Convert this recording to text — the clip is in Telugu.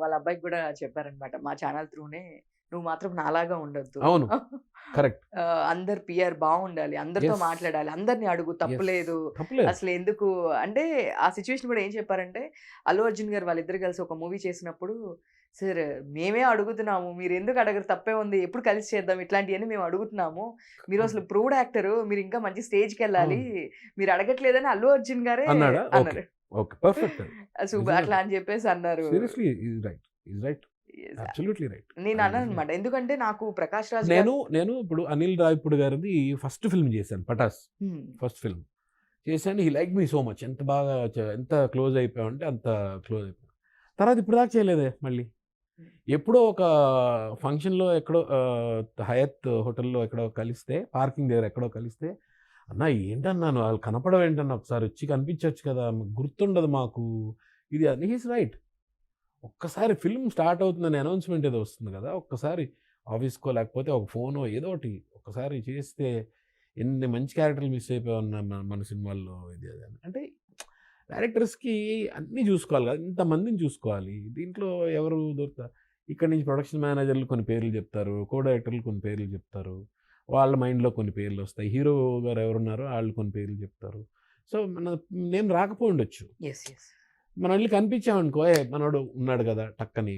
వాళ్ళ అబ్బాయికి కూడా చెప్పారనమాట. మా ఛానల్ త్రూనే నువ్వు మాత్రం నాలాగా ఉండొద్దు. అవును. కరెక్ట్. అందరు పిఆర్ బావుండాలి. అందరితో యెస్. మాట్లాడాలి. అందరిని అడుగు యెస్. తప్పులేదు. తప్పులేదు. అసలెందుకు అంటే ఆ సిట్యుయేషన్ కూడా ఏం చెప్పారంటే, అల్లు అర్జున్ గారు వాళ్ళిద్దరు కలిసి ఒక మూవీ చేసినప్పుడు, "సార్ మేమే అడుగుతున్నాము. మీరెందుకు అడగరు తప్పే ఉంది. ఎప్పుడు కలిసి చేద్దాం. ఇట్లాంటియన్నీ మేము అడుగుతున్నాము. మీరు అవును. అసలు ప్రూవ్డ్ యాక్టరు. మీరు ఇంకా మంచి స్టేజ్‌కెళ్ళాలి. అవును. మీరు అడగట్లేదని" అల్లు అర్జున్ గారే అన్నాడా? ఓకే. అన్నారు. ఓకే. పర్ఫెక్ట్ అది. సూపర్ నిజంగానే. అట్లా అని చెప్పేసి అన్నారు. Seriously is right. Is right. Yes. Absolutely right. నేను అది నిజమే. అన్నాననమాట. ఎందుకంటే నాకు 'ప్రకాష్ రాజ్' గారు నేను ఇప్పుడు అనిల్ రావిపూడి గారిది ఫస్ట్ ఫిల్మ్ చేశాను 'పటాస్' హ్మ్. First film. చేశాను. హి లైక్డ్ మీ సో మచ్. ఎంత బాగా ఎంత క్లోజ్ అయిపోయామంటే అంత క్లోజ్ అయిపోయాం. తర్వాత ఇప్పటిదాకా చేయలేదే మళ్ళీ. ఎప్పుడో ఒక ఫంక్షన్‌లో ఎక్కడో హయత్ హోటల్‌లో ఎక్కడో కలిస్తే, పార్కింగ్ దగ్గర ఎక్కడో కలిస్తే, "అన్నా ఏంటన్నా వాళ్ళు కనపడవేంటన్నా ఒకసారి వచ్చి కనిపించొచ్చు కదా! గుర్తుండదు మాకు." ఇది అని. He is right. ఒక్కసారి ఫిల్మ్ స్టార్ట్ అవుతుందని అనౌన్స్‌మెంట్ ఏదో వస్తుంది కదా! ఒక్కసారి ఆఫీస్‌కో లేకపోతే ఒక ఫోనో ఏదో ఒకటి ఒక్కసారి చేస్తే ఎన్ని మంచి క్యారెక్టర్‌లు మిస్ అయిపోయామన్నా మన సినిమాల్లో ఇది అది అని. అంటే డైరెక్టర్స్‌కి అన్నీ చూసుకోవాలి కదా! ఇంతమందిని చూసుకోవాలి. దీంట్లో ఎవరు దొరుకుతారు? ఇక్కడి నుంచి ప్రొడక్షన్ మేనేజర్‌లు కొన్ని పేర్లు చెప్తారు. కో డైరెక్టర్‌లు కొన్ని పేర్లు చెప్తారు. వాళ్ళ మైండ్‌లో కొన్ని పేర్లొస్తాయి. హీరో గారు ఎవరున్నారో ఆళ్ళు కొన్ని పేర్లు చెప్తారు. సో, మన నేమ్ రాకపోయుండొచ్చు. యెస్. యెస్. మనం ఎళ్లి కనిపించామనుకో, మనోడు ఉన్నాడు గదా! టక్కని